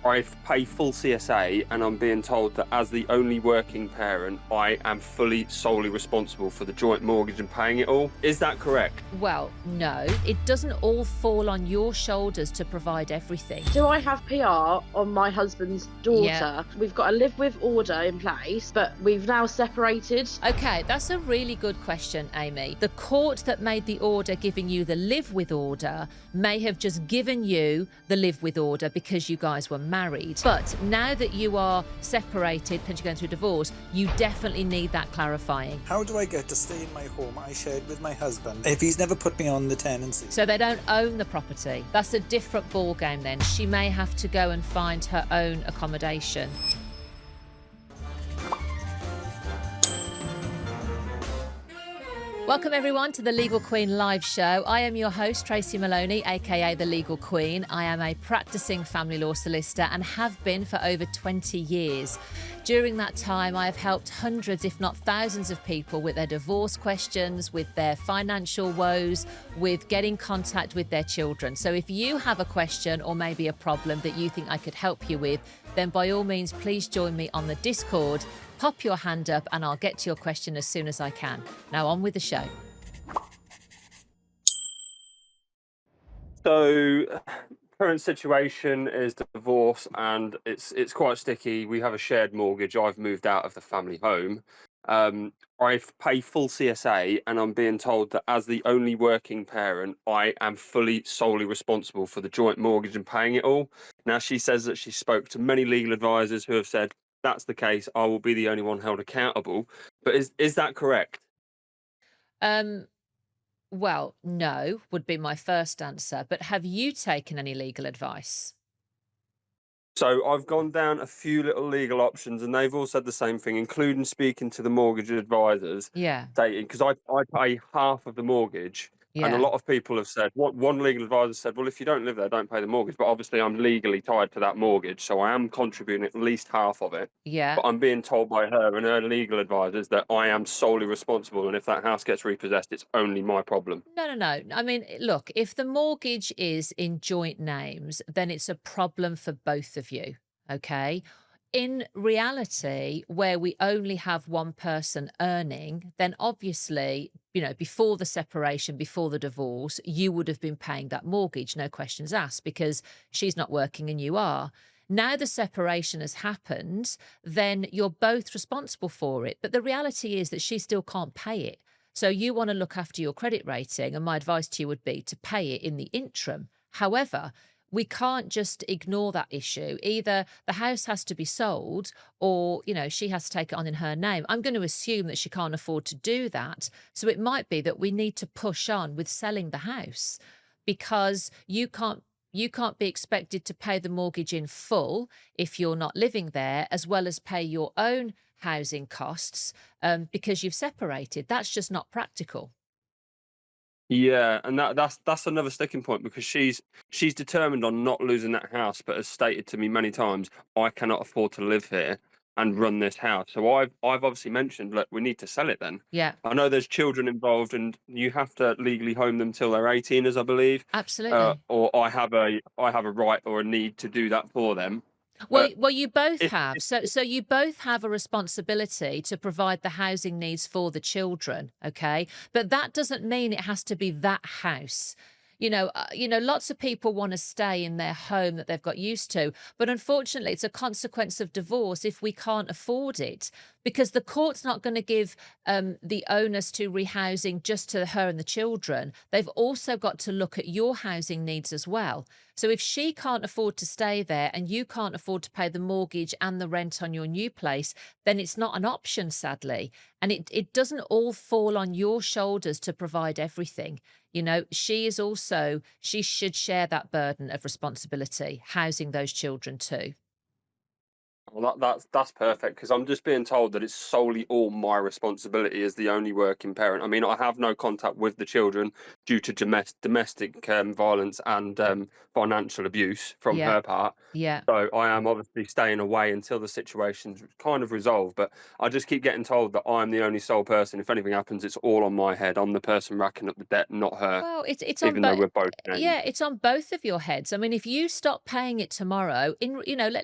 I pay full CSA and I'm being told that as the only working parent, I am solely responsible for the joint mortgage and paying it all. Is that correct? Well, no, it doesn't all fall on your shoulders to provide everything. Do I have PR on my husband's daughter? Yeah. We've got a live with order in place, but we've now separated. Okay, that's a really good question, Amy. The court that made the order giving you the live with order may have just given you the live with order because you guys were married. But now that you are separated, potentially going through divorce, you definitely need that clarifying. How do I get to stay in my home I shared with my husband if he's never put me on the tenancy? So they don't own the property. That's a different ball game then. She may have to go and find her own accommodation. Welcome everyone to the Legal Queen live show. I am your host, Tracy Maloney, aka the Legal Queen. I am a practicing family law solicitor and have been for over 20 years. During that time, I have helped hundreds, if not thousands of people with their divorce questions, with their financial woes, with getting contact with their children. So if you have a question or maybe a problem that you think I could help you with, then by all means, please join me on the Discord. Pop your hand up and I'll get to your question as soon as I can. Now on with the show. So, current situation is divorce and it's quite sticky. We have a shared mortgage. I've moved out of the family home. I pay full CSA and I'm being told that as the only working parent, I am solely responsible for the joint mortgage and paying it all. Now, she says that she spoke to many legal advisors who have said, that's the case, I will be the only one held accountable. But is that correct? Well, no, would be my first answer. But have you taken any legal advice? So I've gone down a few little legal options and they've all said the same thing, including speaking to the mortgage advisors, Yeah, stating, because I pay half of the mortgage. And a yeah. lot of people have said, what one legal advisor said, well, if you don't live there, don't pay the mortgage. But obviously I'm legally tied to that mortgage, so I am contributing at least half of it. Yeah. But I'm being told by her and her legal advisors that I am solely responsible. And if that house gets repossessed, it's only my problem. No. I mean, look, if the mortgage is in joint names, then it's a problem for both of you. Okay. In reality, where we only have one person earning, then obviously, before the separation, before the divorce, you would have been paying that mortgage, no questions asked, because she's not working and you are. Now the separation has happened, then you're both responsible for it. But the reality is that she still can't pay it. So you want to look after your credit rating, and my advice to you would be to pay it in the interim. However, we can't just ignore that issue. Either the house has to be sold or, she has to take it on in her name. I'm going to assume that she can't afford to do that. So it might be that we need to push on with selling the house because you can't be expected to pay the mortgage in full if you're not living there, as well as pay your own housing costs because you've separated. That's just not practical. Yeah, and that's another sticking point because she's determined on not losing that house, but has stated to me many times, I cannot afford to live here and run this house. So I've obviously mentioned, look, we need to sell it then. Yeah, I know there's children involved and you have to legally home them till they're 18, as I believe. absolutely. Or I have a right or a need to do that for them. Well, you both If, have. if So you both have a responsibility to provide the housing needs for the children, okay? But that doesn't mean it has to be that house. Lots of people want to stay in their home that they've got used to, but unfortunately, it's a consequence of divorce if we can't afford it, because the court's not going to give the onus to rehousing just to her and the children. They've also got to look at your housing needs as well. So if she can't afford to stay there and you can't afford to pay the mortgage and the rent on your new place, then it's not an option, sadly. And it doesn't all fall on your shoulders to provide everything. She should share that burden of responsibility, housing those children too. Well, that's perfect because I'm just being told that it's solely all my responsibility as the only working parent. I mean, I have no contact with the children due to domestic violence and financial abuse from Yeah, her part. yeah. So I am obviously staying away until the situation's kind of resolved. But I just keep getting told that I'm the only sole person. If anything happens, it's all on my head. I'm the person racking up the debt, not her. Well, it's on Even though both. we're both named. Yeah, it's on both of your heads. I mean, if you stop paying it tomorrow,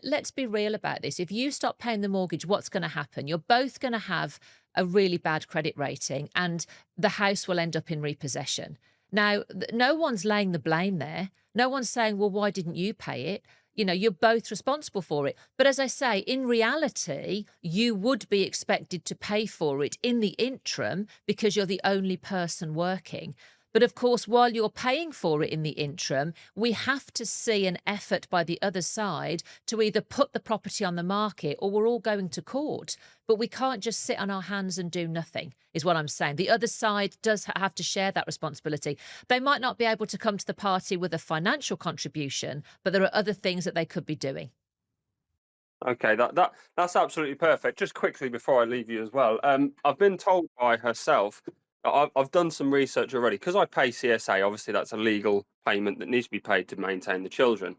let's be real about this. If you stop paying the mortgage, what's going to happen? You're both going to have a really bad credit rating, and the house will end up in repossession. Now, no one's laying the blame there. No one's saying, well, why didn't you pay it? You're both responsible for it. But as I say, in reality, you would be expected to pay for it in the interim because you're the only person working. But of course, while you're paying for it in the interim, we have to see an effort by the other side to either put the property on the market or we're all going to court. But we can't just sit on our hands and do nothing, is what I'm saying. The other side does have to share that responsibility. They might not be able to come to the party with a financial contribution, but there are other things that they could be doing. Okay, that's absolutely perfect. Just quickly before I leave you as well, I've been told by herself. I've done some research already because I pay CSA. Obviously, that's a legal payment that needs to be paid to maintain the children.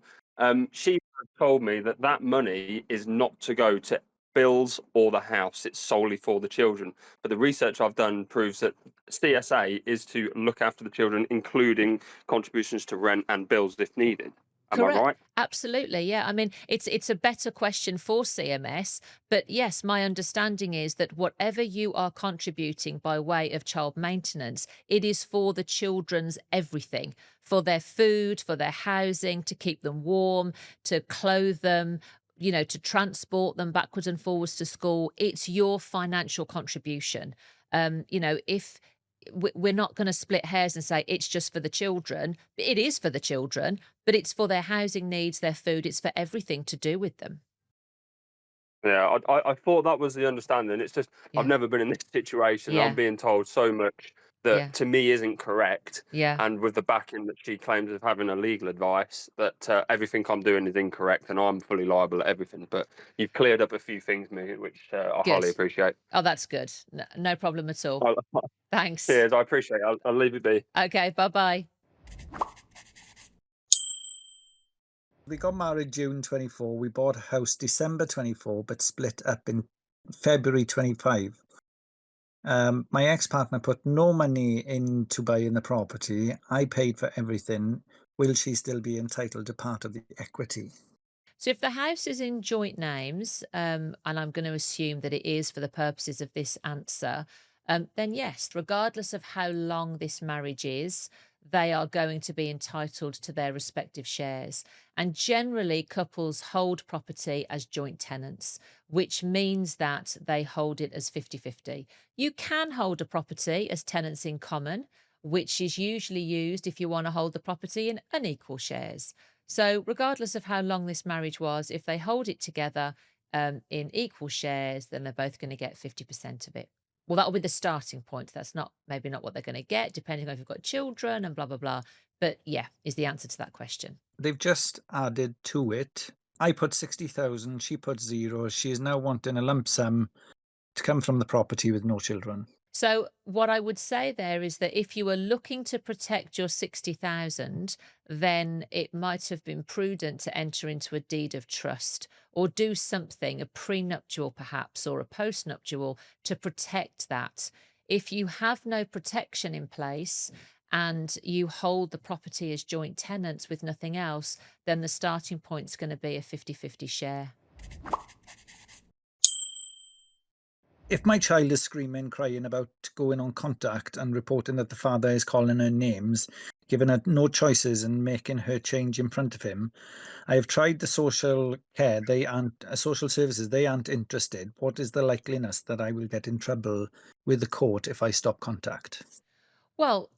She told me that that money is not to go to bills or the house. It's solely for the children. But the research I've done proves that CSA is to look after the children, including contributions to rent and bills if needed. Am I Correct. right? Absolutely. Yeah. I mean, it's a better question for CMS, but yes, my understanding is that whatever you are contributing by way of child maintenance, it is for the children's everything, for their food, for their housing, to keep them warm, to clothe them, to transport them backwards and forwards to school. It's your financial contribution. If we're not going to split hairs and say it's just for the children. It is for the children, but it's for their housing needs, their food. It's for everything to do with them. Yeah, I thought that was the understanding. It's just I've Yeah. never been in this situation. I'm Yeah. being told so much Yeah. that to me isn't correct, Yeah. and with the backing that she claims of having a legal advice, that everything I'm doing is incorrect and I'm fully liable at everything. But you've cleared up a few things, me, which I Good. highly appreciate. Oh, that's good. No problem at all. I- Thanks. Cheers, I appreciate it. I'll leave it be. Okay. Bye-bye. We got married June 24. We bought a house December 24, but split up in February 25. My ex-partner put no money into buying the property. I paid for everything. Will she still be entitled to part of the equity? So if the house is in joint names, and I'm going to assume that it is for the purposes of this answer, then yes, regardless of how long this marriage is, they are going to be entitled to their respective shares. And generally, couples hold property as joint tenants, which means that they hold it as 50-50. You can hold a property as tenants in common, which is usually used if you want to hold the property in unequal shares. So regardless of how long this marriage was, if they hold it together in equal shares, then they're both going to get 50% of it. Well, that'll be the starting point. That's maybe not what they're going to get, depending on if you've got children and blah, blah, blah. But yeah, is the answer to that question. They've just added to it. I put 60,000, she put zero. She is now wanting a lump sum to come from the property with no children. So what I would say there is that if you were looking to protect your 60,000, then it might have been prudent to enter into a deed of trust or do something, a prenuptial perhaps, or a postnuptial to protect that. If you have no protection in place and you hold the property as joint tenants with nothing else, then the starting point is going to be a 50-50 share. If my child is screaming, crying about going on contact and reporting that the father is calling her names, giving her no choices and making her change in front of him, I have tried the social care, social services, they aren't interested. What is the likeliness that I will get in trouble with the court if I stop contact? Well,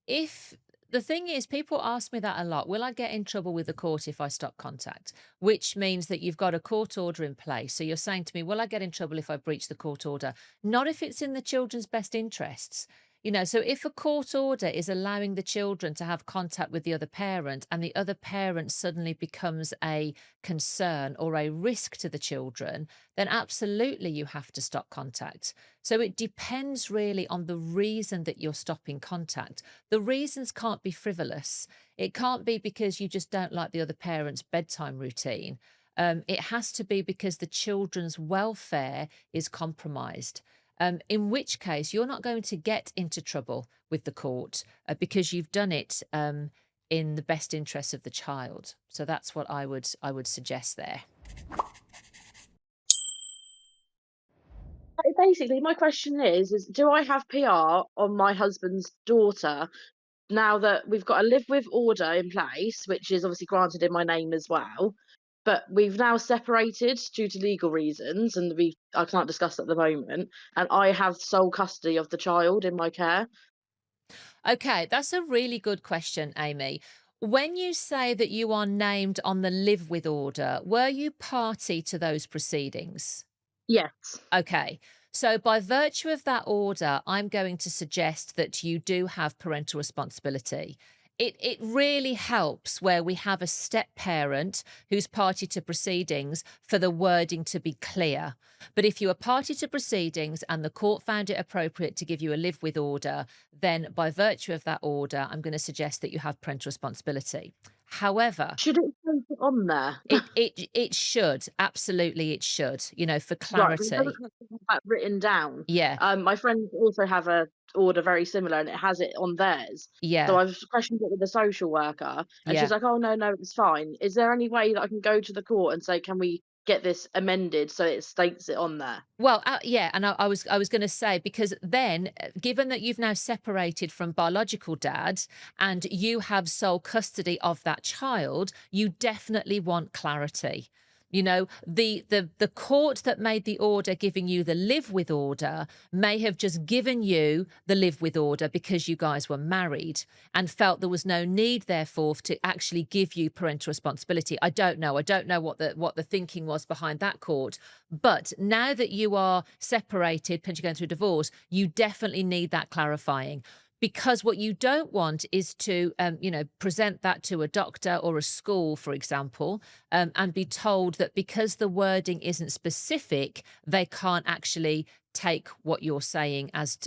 if the thing is, people ask me that a lot. Will I get in trouble with the court if I stop contact? Which means that you've got a court order in place. So you're saying to me, will I get in trouble if I breach the court order? Not if it's in the children's best interests. So if a court order is allowing the children to have contact with the other parent and the other parent suddenly becomes a concern or a risk to the children, then absolutely you have to stop contact. So it depends really on the reason that you're stopping contact. The reasons can't be frivolous. It can't be because you just don't like the other parent's bedtime routine. It has to be because the children's welfare is compromised. In which case, you're not going to get into trouble with the court because you've done it in the best interests of the child. So that's what I would suggest there. Basically, my question is do I have PR on my husband's daughter now that we've got a live with order in place, which is obviously granted in my name as well, but we've now separated due to legal reasons, and I can't discuss at the moment, and I have sole custody of the child in my care. Okay, that's a really good question, Amy. When you say that you are named on the live with order, were you party to those proceedings? Yes. Okay. So, by virtue of that order, I'm going to suggest that you do have parental responsibility. It really helps where we have a step parent who's party to proceedings for the wording to be clear. But if you are party to proceedings and the court found it appropriate to give you a live with order, then by virtue of that order, I'm going to suggest that you have parental responsibility. However, Should it state it on there? it should, absolutely it should, for Right, but it doesn't clarity. have that written down. Yeah, My friends also have a order very similar, and it has it on theirs. So yeah, I've questioned it with the social worker, and she's yeah. like, "Oh no, no, it's fine." Is there any way that I can go to the court and say, "Can we get this amended so it states it on there?" Well, yeah, and I was going to say because then, given that you've now separated from biological dad and you have sole custody of that child, you definitely want clarity. The court that made the order giving you the live with order may have just given you the live with order because you guys were married and felt there was no need, therefore, to actually give you parental responsibility. I don't know. I don't know what the thinking was behind that court. But now that you are separated, potentially going through divorce, you definitely need that clarifying. Because what you don't want is to, present that to a doctor or a school, for example, and be told that because the wording isn't specific, they can't actually take what you're saying as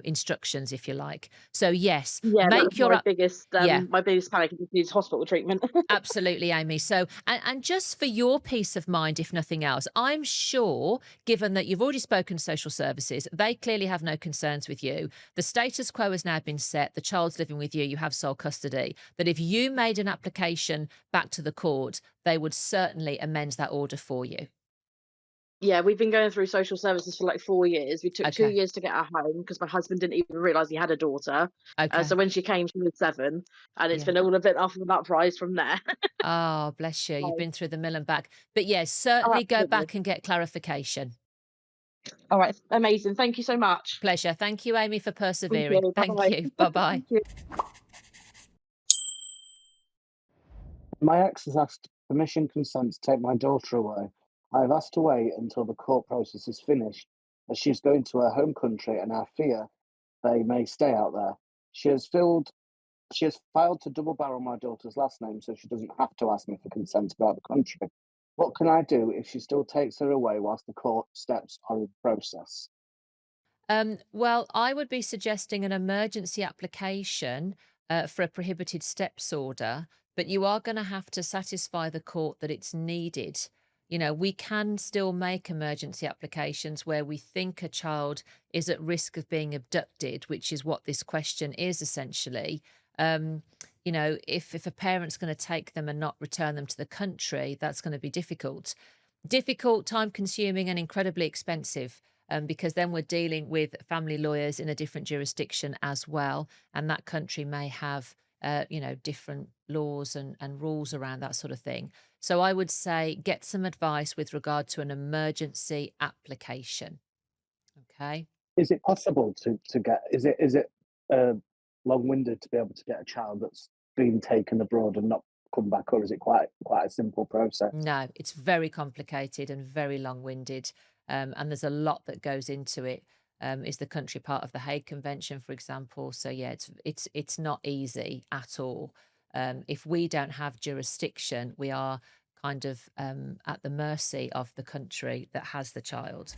instructions, if you like. So yes, Yeah, that was make your yeah. my biggest panic is hospital treatment. Absolutely, Amy. So, and just for your peace of mind, if nothing else, I'm sure, given that you've already spoken to social services, they clearly have no concerns with you. The status quo has now been set. The child's living with you. You have sole custody. That if you made an application back to the court, they would certainly amend that order for you. Yeah, we've been going through social services for like 4 years. We took 2 Okay. years to get her home because my husband didn't even realise he had a daughter. So Okay. when she came, she was 7, and it's Yeah. been all a bit off of an uprise from there. Oh, bless you. You've So been through the mill and back. But yes, oh, certainly go absolutely. back and get clarification. All right, amazing. Thank you so much. Pleasure. Thank you, Amy, for Thank persevering. you. Thank Bye-bye. you. Bye bye. Thank you. My ex has asked permission consent to take my daughter away. I have asked to wait until the court process is finished, as she is going to her home country and I fear they may stay out there. She has filled she has filed to double barrel my daughter's last name so she doesn't have to ask me for consent to go out the country. What can I do if she still takes her away whilst the court steps are in process? Well, I would be suggesting an emergency application for a prohibited steps order, but you are going to have to satisfy the court that it's needed. We can still make emergency applications where we think a child is at risk of being abducted, which is what this question is essentially. If a parent's going to take them and not return them to the country, that's going to be difficult. Difficult, time consuming, and incredibly expensive. Because then we're dealing with family lawyers in a different jurisdiction as well. And that country may have, different laws and rules around that sort of thing. So I would say get some advice with regard to an emergency application. Okay. Is it possible to get is it long winded to be able to get a child that's been taken abroad and not come back, or is it quite a simple process? No, it's very complicated and very long winded. And there's a lot that goes into it. Is the country part of the Hague Convention, for example? So yeah, it's not easy at all. If we don't have jurisdiction, we are kind of at the mercy of the country that has the child.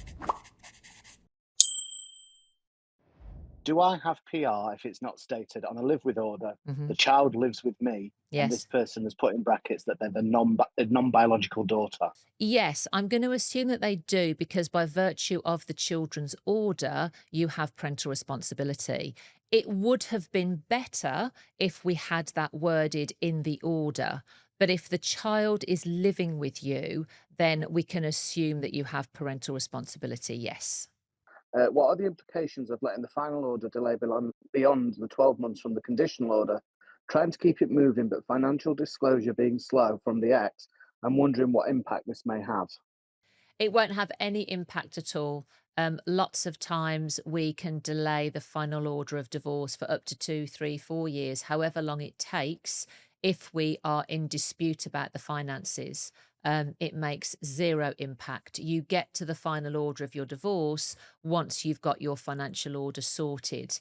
Do I have PR if it's not stated on a live with order? Hmm. The child lives with me, and this Yes. person has put in brackets that they're the non-biological daughter. Yes, I'm going to assume that they do because by virtue of the children's order, you have parental responsibility. It would have been better if we had that worded in the order. But if the child is living with you, then we can assume that you have parental responsibility. Yes. What are the implications of letting the final order delay beyond the 12 months from the conditional order? Trying to keep it moving, but financial disclosure being slow from the ex. I'm wondering what impact this may have. It won't have any impact at all. Lots of times we can delay the final order of divorce for up to 2, 3, 4 years, however long it takes, if we are in dispute about the finances. It makes zero impact. You get to the final order of your divorce once you've got your financial order sorted.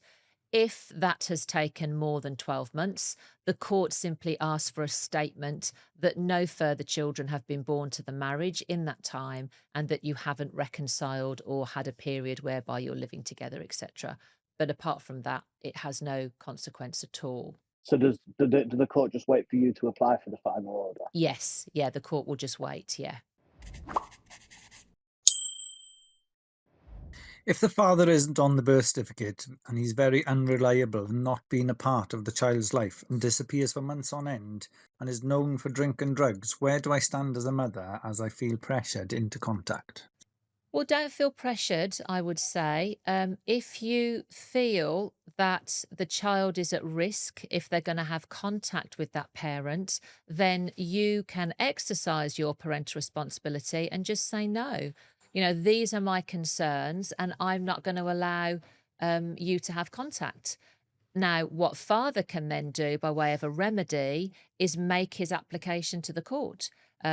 If that has taken more than 12 months, the court simply asks for a statement that no further children have been born to the marriage in that time and that you haven't reconciled or had a period whereby you're living together, etc. But apart from that, it has no consequence at all. So do the court just wait for you to apply for the final order? Yes, yeah, the court will just wait, yeah. If the father isn't on the birth certificate and he's very unreliable and not being a part of the child's life and disappears for months on end and is known for drink and drugs, where do I stand as a mother as I feel pressured into contact? Well, don't feel pressured, I would say. If you feel that the child is at risk, if they're going to have contact with that parent, then you can exercise your parental responsibility and just say no. These are my concerns, and I'm not going to allow you to have contact. Now, what father can then do by way of a remedy is make his application to the court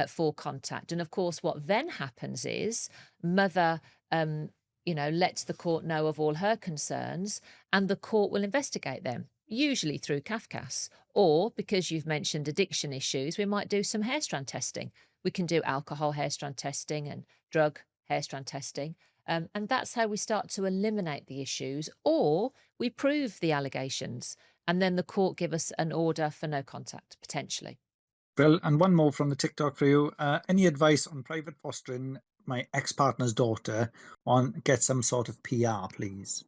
for contact. And of course, what then happens is mother, lets the court know of all her concerns, and the court will investigate them, usually through CAFCAS. Or because you've mentioned addiction issues, we might do some hair strand testing. We can do alcohol hair strand testing and drug hair strand testing. And that's how we start to eliminate the issues, or we prove the allegations, and then the court give us an order for no contact, potentially. Well, and one more from the TikTok for you. Any advice on private fostering my ex-partner's daughter on get some sort of PR, please?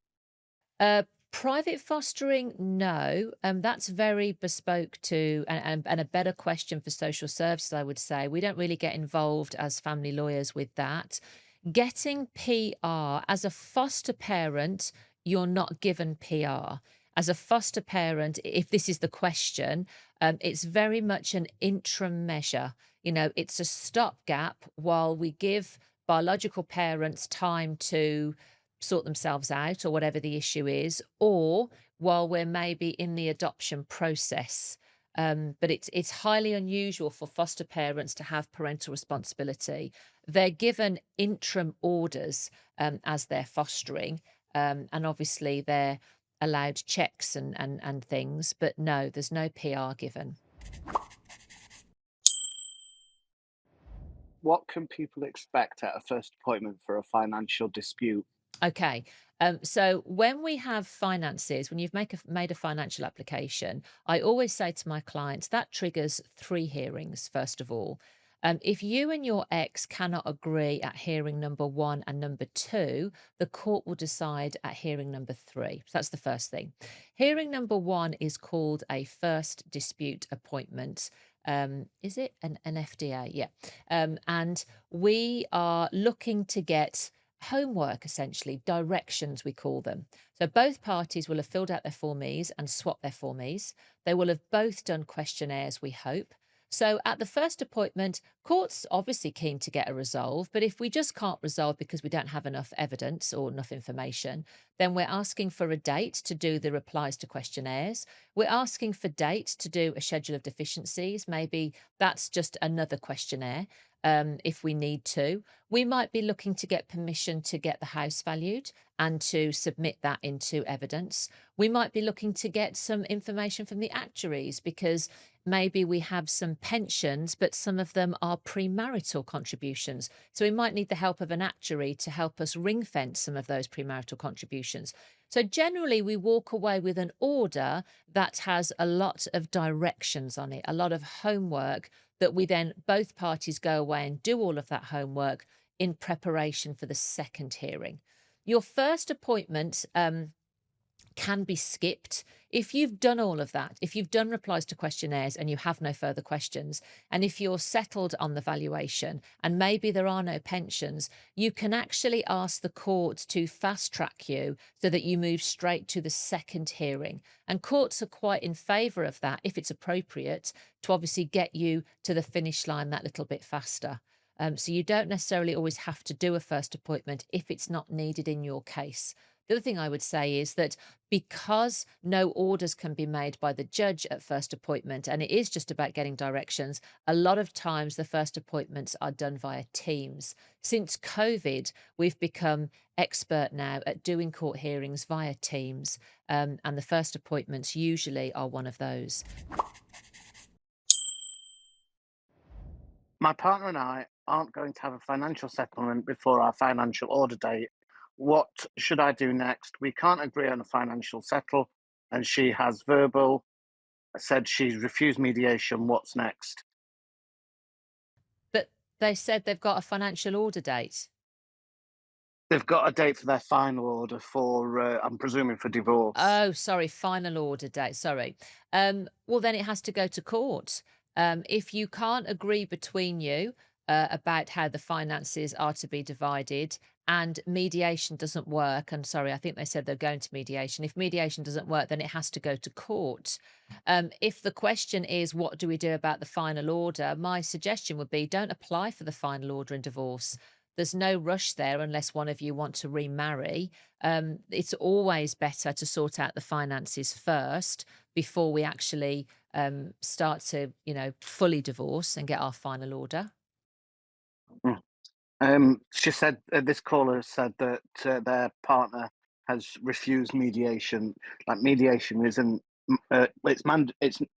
Private fostering, no. That's very bespoke to and a better question for social services, I would say. We don't really get involved as family lawyers with that. Getting PR as a foster parent, you're not given PR. As a foster parent, if this is the question, it's very much an interim measure. It's a stopgap while we give biological parents time to sort themselves out or whatever the issue is, or while we're maybe in the adoption process. But it's highly unusual for foster parents to have parental responsibility. They're given interim orders as they're fostering, and obviously they're allowed checks and things, but no, there's no PR given. What can people expect at a first appointment for a financial dispute? Okay. So when we have finances, when you've made a financial application, I always say to my clients that triggers 3 hearings, first of all. If you and your ex cannot agree at hearing number 1 and number 2, the court will decide at hearing number 3. So that's the first thing. Hearing number 1 is called a first dispute appointment. Is it an FDA? Yeah. And we are looking to get homework, essentially, directions, we call them. So both parties will have filled out their Form Es and swapped their Form Es. They will have both done questionnaires, we hope. So at the first appointment, court's obviously keen to get a resolve, but if we just can't resolve because we don't have enough evidence or enough information, then we're asking for a date to do the replies to questionnaires. We're asking for dates to do a schedule of deficiencies. Maybe that's just another questionnaire. if we need to. We might be looking to get permission to get the house valued and to submit that into evidence. We might be looking to get some information from the actuaries because maybe we have some pensions, but some of them are premarital contributions. So we might need the help of an actuary to help us ring fence some of those premarital contributions. So generally, we walk away with an order that has a lot of directions on it, a lot of homework that we then both parties go away and do all of that homework in preparation for the second hearing. Your first appointment can be skipped if you've done all of that, if you've done replies to questionnaires and you have no further questions, and if you're settled on the valuation and maybe there are no pensions, you can actually ask the court to fast track you so that you move straight to the second hearing. And courts are quite in favour of that, if it's appropriate, to obviously get you to the finish line that little bit faster. So you don't necessarily always have to do a first appointment if it's not needed in your case. The other thing I would say is that because no orders can be made by the judge at first appointment, and it is just about getting directions, a lot of times the first appointments are done via Teams. Since COVID, we've become expert now at doing court hearings via Teams, and the first appointments usually are one of those. My partner and I aren't going to have a financial settlement before our financial order date. What should I do next? We can't agree on a financial settle, and she has said she's refused mediation. What's next? But they said they've got a financial order date. They've got a date for their final order for, I'm presuming, for divorce. Oh, sorry, final order date. Sorry. Well, then it has to go to court. If you can't agree between you about how the finances are to be divided and mediation doesn't work, and sorry, I think they said they're going to mediation. If mediation doesn't work, then it has to go to court. If the question is, what do we do about the final order? My suggestion would be don't apply for the final order in divorce. There's no rush there unless one of you want to remarry. It's always better to sort out the finances first before we actually start to, fully divorce and get our final order. She said this caller said that their partner has refused mediation. Like mediation isn't. It's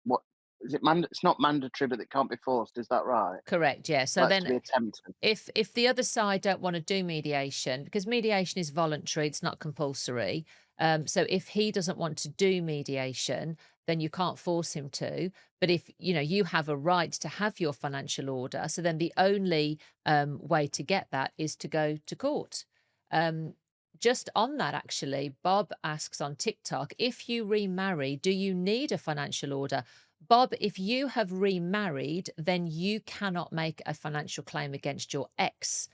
what is it? It's not mandatory, but it can't be forced. Is that right? Correct. Yeah. So That's to be then attempted. if the other side don't want to do mediation, because mediation is voluntary, it's not compulsory. So if he doesn't want to do mediation, then you can't force him to. But if you have a right to have your financial order, so then the only way to get that is to go to court. Just on that, actually, Bob asks on TikTok, if you remarry, do you need a financial order? Bob, if you have remarried, then you cannot make a financial claim against your ex,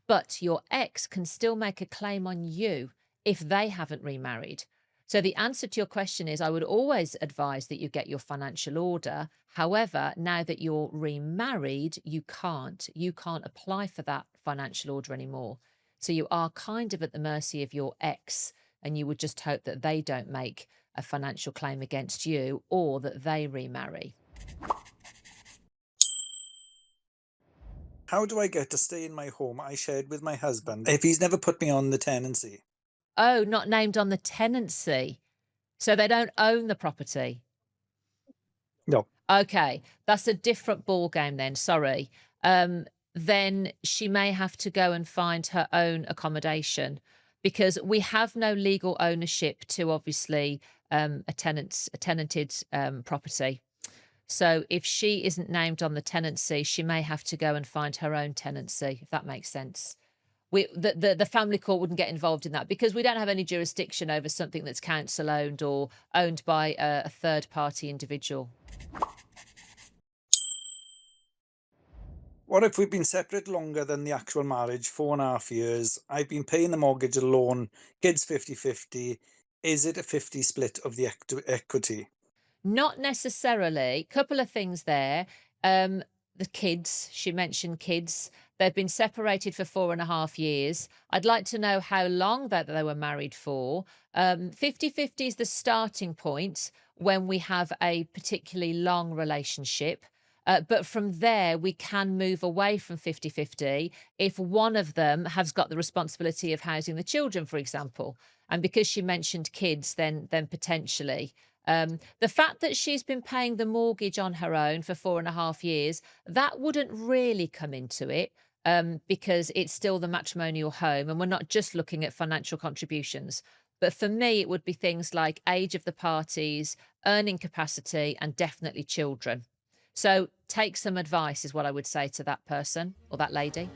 but your ex can still make a claim on you if they haven't remarried. So the answer to your question is I would always advise that you get your financial order. However, now that you're remarried, you can't. You can't apply for that financial order anymore. So you are kind of at the mercy of your ex, and you would just hope that they don't make a financial claim against you or that they remarry. How do I get to stay in my home I shared with my husband if he's never put me on the tenancy? Oh, not named on the tenancy. So they don't own the property. No. Okay, that's a different ball game then. Sorry. Then she may have to go and find her own accommodation because we have no legal ownership to obviously a tenanted property. So if she isn't named on the tenancy, she may have to go and find her own tenancy, if that makes sense. The family court wouldn't get involved in that because we don't have any jurisdiction over something that's council owned or owned by a third party individual. What if we've been separate longer than the actual marriage, 4.5 years? I've been paying the mortgage alone, kids 50-50. Is it a 50 split of the equity? Not necessarily. Couple of things there. The kids, she mentioned kids. They've been separated for 4.5 years. I'd like to know how long that they were married for. 50-50 is the starting point when we have a particularly long relationship. But from there, we can move away from 50-50 if one of them has got the responsibility of housing the children, for example. And because she mentioned kids, then potentially. The fact that she's been paying the mortgage on her own for 4.5 years, that wouldn't really come into it, because it's still the matrimonial home and we're not just looking at financial contributions. But for me, it would be things like age of the parties, earning capacity, and definitely children. So take some advice is what I would say to that person or that lady.